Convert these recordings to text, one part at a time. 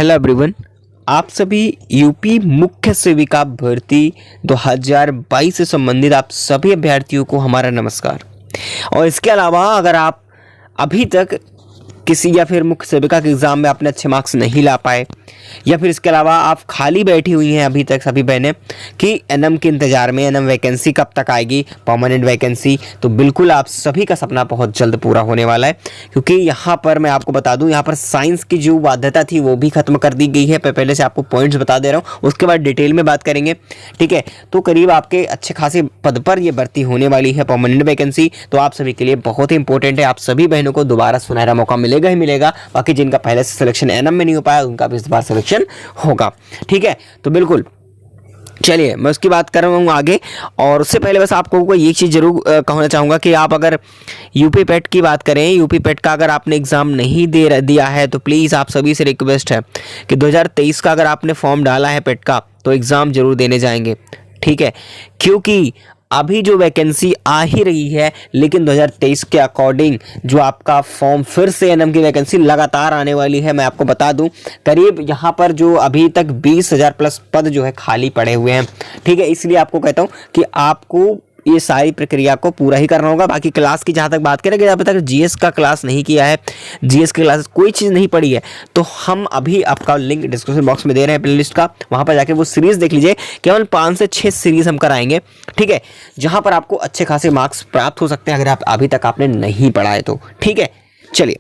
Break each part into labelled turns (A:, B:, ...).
A: Hello everyone. आप सभी UP मुख्य सेविका भर्ती 2022 से संबंधित आप सभी अभ्यर्थियों को हमारा नमस्कार। और इसके अलावा अगर आप अभी तक किसी या फिर मुख्य सेविका के एग्ज़ाम में अपने अच्छे मार्क्स नहीं ला पाए या फिर इसके अलावा आप खाली बैठी हुई हैं अभी तक सभी बहनें कि एनएम के इंतज़ार में एनएम वैकेंसी कब तक आएगी, परमानेंट वैकेंसी, तो बिल्कुल आप सभी का सपना बहुत जल्द पूरा होने वाला है। क्योंकि यहाँ पर मैं आपको बता दूँ, यहाँ पर साइंस की जो बाध्यता थी वो भी खत्म कर दी गई है। पहले से आपको पॉइंट्स बता दे रहा हूँ, उसके बाद डिटेल में बात करेंगे। ठीक है, तो करीब आपके अच्छे खासे पद पर ये भर्ती होने वाली है, परमानेंट वैकेंसी। तो आप सभी के लिए बहुत ही इंपॉर्टेंट है। आप सभी बहनों को दोबारा सुनहरा मौका मिलेगा ही मिलेगा। बाकी जिनका पहले से सिलेक्शन एनएम में नहीं हो पाया उनका भी इस बार सिलेक्शन होगा। ठीक है, तो बिल्कुल चलिए मैं उसकी बात कर रहा हूँ आगे। और उससे पहले बस आपको ये चीज़ जरूर कहना चाहूँगा कि आप अगर यूपी पेट की बात करें, यूपी पेट का अगर आपने एग्ज़ाम नहीं दिया है तो प्लीज़ आप सभी से रिक्वेस्ट है कि 2023 का अगर आपने फॉर्म डाला है पेट का तो एग्ज़ाम जरूर देने जाएंगे। ठीक है, क्योंकि अभी जो वैकेंसी आ ही रही है, लेकिन 2023 के अकॉर्डिंग जो आपका फॉर्म फिर से एनएम की वैकेंसी लगातार आने वाली है। मैं आपको बता दूं, करीब यहाँ पर जो अभी तक 20,000 प्लस पद जो है खाली पड़े हुए हैं। ठीक है, इसलिए आपको कहता हूँ कि आपको ये सारी प्रक्रिया को पूरा ही करना होगा। बाकी क्लास की जहाँ तक बात करें कि अभी तक जीएस का क्लास नहीं किया है, जीएस की क्लास कोई चीज़ नहीं पड़ी है, तो हम अभी आपका लिंक डिस्क्रिप्शन बॉक्स में दे रहे हैं प्लेलिस्ट का, वहाँ पर जाके वो सीरीज़ देख लीजिए। केवल 5 से 6 सीरीज़ हम कराएंगे। ठीक है, जहाँ पर आपको अच्छे खासे मार्क्स प्राप्त हो सकते हैं अगर आप अभी तक आपने नहीं पढ़ा है तो। ठीक है, चलिए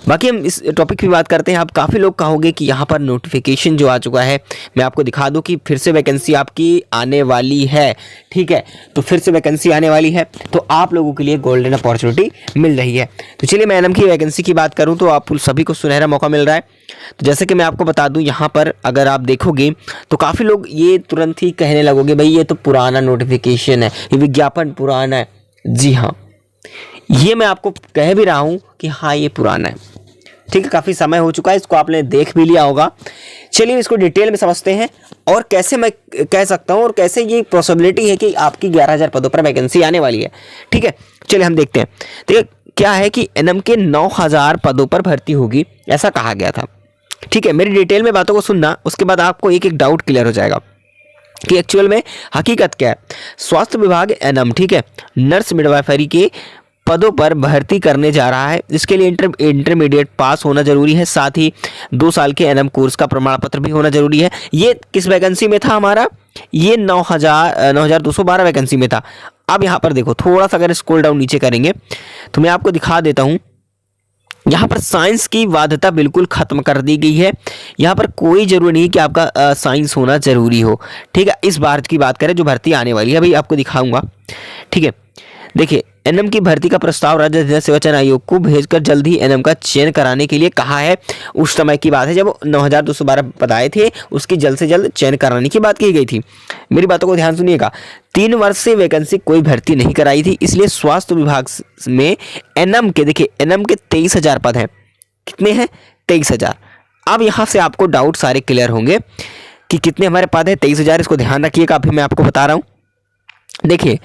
A: बाकी हम इस टॉपिक की बात करते हैं। आप काफ़ी लोग कहोगे कि यहाँ पर नोटिफिकेशन जो आ चुका है, मैं आपको दिखा दूँ कि फिर से वैकेंसी आपकी आने वाली है। ठीक है, तो फिर से वैकेंसी आने वाली है तो आप लोगों के लिए गोल्डन अपॉर्चुनिटी मिल रही है। तो चलिए मैं एनएम की वैकेंसी की बात करूँ तो आप सभी को सुनहरा मौका मिल रहा है। तो जैसे कि मैं आपको बता दूँ, यहाँ पर अगर आप देखोगे तो काफ़ी लोग ये तुरंत ही कहने लगोगे भाई ये तो पुराना नोटिफिकेशन है, ये विज्ञापन पुराना है। जी हाँ, ये मैं आपको कह भी रहा हूं कि हाँ ये पुराना है। ठीक है, काफ़ी समय हो चुका है, इसको आपने देख भी लिया होगा। चलिए इसको डिटेल में समझते हैं और कैसे मैं कह सकता हूं और कैसे ये पॉसिबिलिटी है कि आपकी 11,000 पदों पर वैकेंसी आने वाली है। ठीक है, चलिए हम देखते हैं। तो क्या है कि एनएम के 9,000 पदों पर भर्ती होगी, ऐसा कहा गया था। ठीक है, मेरी डिटेल में बातों को सुनना, उसके बाद आपको एक एक डाउट क्लियर हो जाएगा कि एक्चुअल में हकीकत क्या है। स्वास्थ्य विभाग एनएम, ठीक है, नर्स मिडवाइफरी के पदों पर भर्ती करने जा रहा है। इसके लिए इंटरमीडिएट पास होना जरूरी है, साथ ही 2 साल के एनएम कोर्स का प्रमाण पत्र भी होना जरूरी है। ये किस वैकेंसी में था हमारा? ये 9,212 वैकेंसी में था। अब यहाँ पर देखो, थोड़ा सा अगर स्क्रॉल डाउन नीचे करेंगे तो मैं आपको दिखा देता हूँ। यहाँ पर साइंस की बाध्यता बिल्कुल खत्म कर दी गई है। यहाँ पर कोई जरूरी नहीं कि आपका साइंस होना जरूरी हो। ठीक है, इस बार की बात करें जो भर्ती आने वाली है, भाई आपको दिखाऊंगा। ठीक है, देखिए एनएम की भर्ती का प्रस्ताव राज्य निर्वाचन आयोग को भेजकर जल्द ही एनएम का चयन कराने के लिए कहा है। उस समय की बात है जब 9,212 पद आए थे, उसकी जल्द से जल्द चयन कराने की बात की गई थी। मेरी बातों को ध्यान सुनिएगा। 3 वर्ष से वैकेंसी कोई भर्ती नहीं कराई थी, इसलिए स्वास्थ्य विभाग में एनएम के, देखिए एनएम के 23,000 पद हैं। कितने हैं? 23,000। अब यहाँ से आपको डाउट सारे क्लियर होंगे कि कितने हमारे पद है। 23,000, इसको ध्यान रखिएगा, अभी मैं आपको बता रहा हूँ। देखिए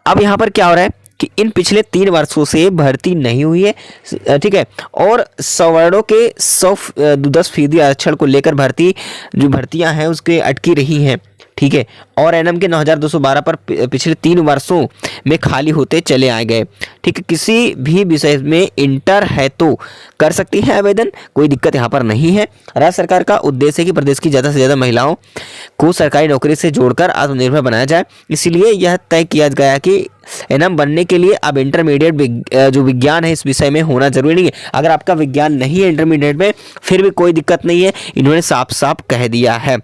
A: अब यहाँ पर क्या हो रहा है कि इन पिछले 3 वर्षों से भर्ती नहीं हुई है। ठीक है, और सवर्णों के 10% आरक्षण को लेकर भर्तियां हैं उसके अटकी रही हैं। ठीक है, और एनएम के 9,212 पर पिछले 3 वर्षों में खाली होते चले आए गए। ठीक है, किसी भी विषय में इंटर है तो कर सकती है आवेदन, कोई दिक्कत यहाँ पर नहीं है। राज्य सरकार का उद्देश्य है कि प्रदेश की ज़्यादा से ज़्यादा महिलाओं को सरकारी नौकरी से जोड़कर आत्मनिर्भर बनाया जाए। इसलिए यह तय किया गया कि एनएम बनने के लिए अब इंटरमीडिएट जो विज्ञान है इस विषय में होना जरूरी नहीं है। अगर आपका विज्ञान नहीं है इंटरमीडिएट में फिर भी कोई दिक्कत नहीं है, इन्होंने साफ साफ कह दिया है।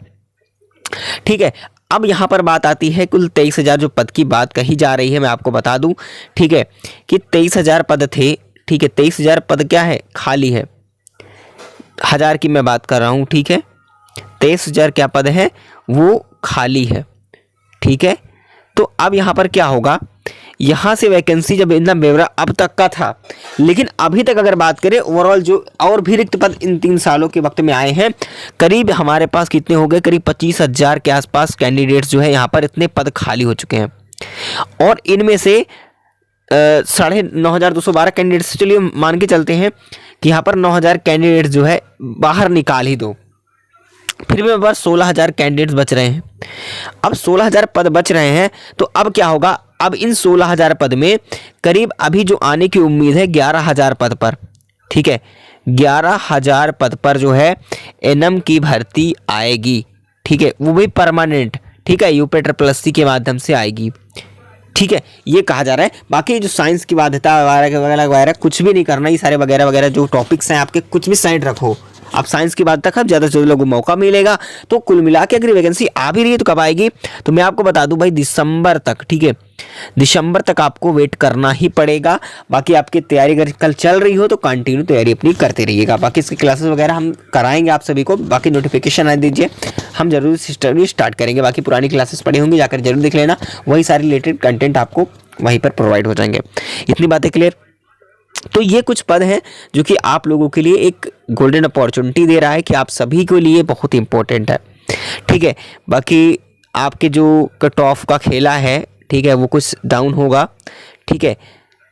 A: ठीक है, अब यहाँ पर बात आती है कुल 23,000 जो पद की बात कही जा रही है, मैं आपको बता दूं। ठीक है, कि 23,000 पद थे। ठीक है, 23,000 पद क्या है? खाली है। 1,000 की मैं बात कर रहा हूँ। ठीक है, 23,000 क्या पद है? वो खाली है। ठीक है, तो अब यहाँ पर क्या होगा, यहाँ से वैकेंसी जब इतना ब्यौरा अब तक का था, लेकिन अभी तक अगर बात करें ओवरऑल जो और भी रिक्त पद इन 3 सालों के वक्त में आए हैं, करीब हमारे पास कितने हो गए? करीब 25,000 के आसपास कैंडिडेट्स जो है यहाँ पर इतने पद खाली हो चुके हैं। और इनमें से 9,212 कैंडिडेट्स, चलिए मान के चलते हैं कि यहाँ पर 9,000 कैंडिडेट जो है बाहर निकाल ही दो, फिर भी मेरे पास 16,000 कैंडिडेट्स बच रहे हैं। अब 16,000 पद बच रहे हैं, तो अब क्या होगा, अब इन 16,000 पद में करीब अभी जो आने की उम्मीद है 11,000 पद पर, ठीक है, 11,000 पद पर जो है एनएम की भर्ती आएगी, ठीक है, वो भी परमानेंट, ठीक है, UPET+C के माध्यम से आएगी, ठीक है, ये कहा जा रहा है। बाकी जो साइंस की बाध्यता वगैरह वगैरह कुछ भी नहीं करना, ये सारे वगैरह वगैरह जो टॉपिक्स हैं आपके कुछ भी साइड रखो, आप साइंस की बात तक अब ज़्यादा से ज़्यादा लोगों को मौका मिलेगा। तो कुल मिला के अगर वैकेंसी आ भी रही है तो कब आएगी, तो मैं आपको बता दूं भाई दिसंबर तक, ठीक है, दिसंबर तक आपको वेट करना ही पड़ेगा। बाकी आपकी तैयारी अगर कल चल रही हो तो कंटिन्यू तैयारी अपनी करते रहिएगा। बाकी इसकी क्लासेस वगैरह हम कराएंगे आप सभी को, बाकी नोटिफिकेशन आ दीजिए, हम जरूर स्टडी स्टार्ट करेंगे। बाकी पुरानी क्लासेस पढ़ी होंगी, जाकर जरूर देख लेना, वही सारे रिलेटेड कंटेंट आपको वहीं पर प्रोवाइड हो जाएंगे। इतनी बातें क्लियर। तो ये कुछ पद हैं जो कि आप लोगों के लिए एक गोल्डन अपॉर्चुनिटी दे रहा है कि आप सभी के लिए बहुत इंपॉर्टेंट है, ठीक है। बाकी आपके जो कट ऑफ का खेला है, ठीक है, वो कुछ डाउन होगा, ठीक है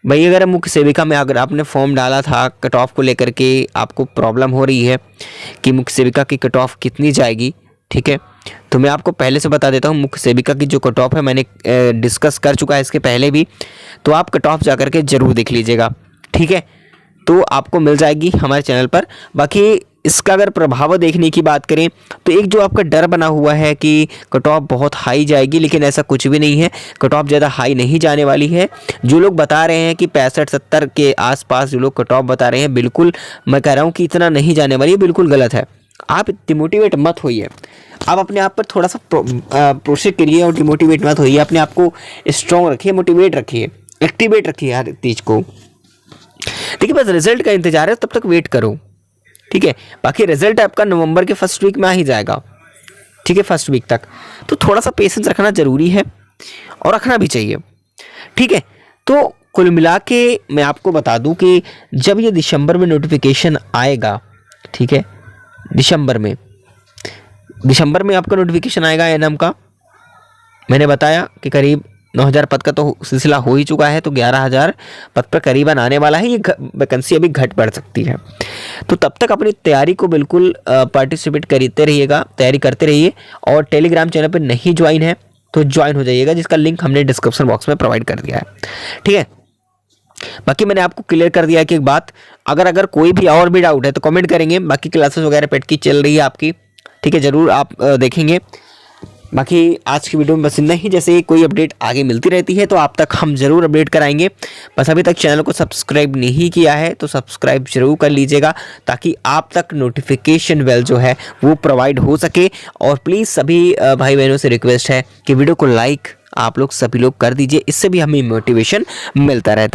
A: भाई। अगर मुख्य सेविका में अगर आपने फॉर्म डाला था, कट ऑफ को लेकर के आपको प्रॉब्लम हो रही है कि मुख्य सेविका की कट ऑफ कितनी जाएगी, ठीक है, तो मैं आपको पहले से बता देता हूँ मुख्य सेविका की जो कट ऑफ है मैंने डिस्कस कर चुका है इसके पहले भी, तो आप कट ऑफ जा कर के ज़रूर देख लीजिएगा, ठीक है, तो आपको मिल जाएगी हमारे चैनल पर। बाकी इसका अगर प्रभाव देखने की बात करें तो एक जो आपका डर बना हुआ है कि कट ऑफ बहुत हाई जाएगी, लेकिन ऐसा कुछ भी नहीं है, कट ऑफ ज़्यादा हाई नहीं जाने वाली है। जो लोग बता रहे हैं कि 65-70 के आसपास जो लोग कट ऑफ बता रहे हैं, बिल्कुल मैं कह रहा हूँ कि इतना नहीं जाने वाली है, बिल्कुल गलत है। आप डिमोटिवेट मत होइए, आप अपने आप पर थोड़ा सा प्रोसेस करिए और डिमोटिवेट मत होइए, अपने आप को स्ट्रॉन्ग रखिए, मोटिवेट रखिए, एक्टिवेट रखिए हर चीज़ को। देखिए बस रिजल्ट का इंतजार है, तब तक वेट करो, ठीक है। बाकी रिजल्ट आपका नवंबर के फर्स्ट वीक में आ ही जाएगा, ठीक है, फर्स्ट वीक तक, तो थोड़ा सा पेशेंस रखना जरूरी है और रखना भी चाहिए, ठीक है। तो कुल मिला के मैं आपको बता दूं कि जब ये दिसंबर में नोटिफिकेशन आएगा, ठीक है, दिसंबर में आपका नोटिफिकेशन आएगा एनएम का। मैंने बताया कि करीब 9,000 पद का तो सिलसिला हो ही चुका है, तो 11,000 पद पर करीबन आने वाला है। ये वैकेंसी अभी घट बढ़ सकती है, तो तब तक अपनी तैयारी को बिल्कुल पार्टिसिपेट करते रहिएगा, तैयारी करते रहिए। और टेलीग्राम चैनल पर नहीं ज्वाइन है तो ज्वाइन हो जाइएगा, जिसका लिंक हमने डिस्क्रिप्शन बॉक्स में प्रोवाइड कर दिया है, ठीक है। बाकी मैंने आपको क्लियर कर दिया कि एक बात, अगर कोई भी और भी डाउट है तो कमेंट करेंगे। बाकी क्लासेस वगैरह पेट की चल रही है आपकी, ठीक है, ज़रूर आप देखेंगे। बाकी आज की वीडियो में बस इतना ही, जैसे कोई अपडेट आगे मिलती रहती है तो आप तक हम ज़रूर अपडेट कराएंगे। बस अभी तक चैनल को सब्सक्राइब नहीं किया है तो सब्सक्राइब जरूर कर लीजिएगा, ताकि आप तक नोटिफिकेशन बेल जो है वो प्रोवाइड हो सके। और प्लीज़ सभी भाई बहनों से रिक्वेस्ट है कि वीडियो को लाइक आप लोग सभी लोग कर दीजिए, इससे भी हमें मोटिवेशन मिलता रहता है।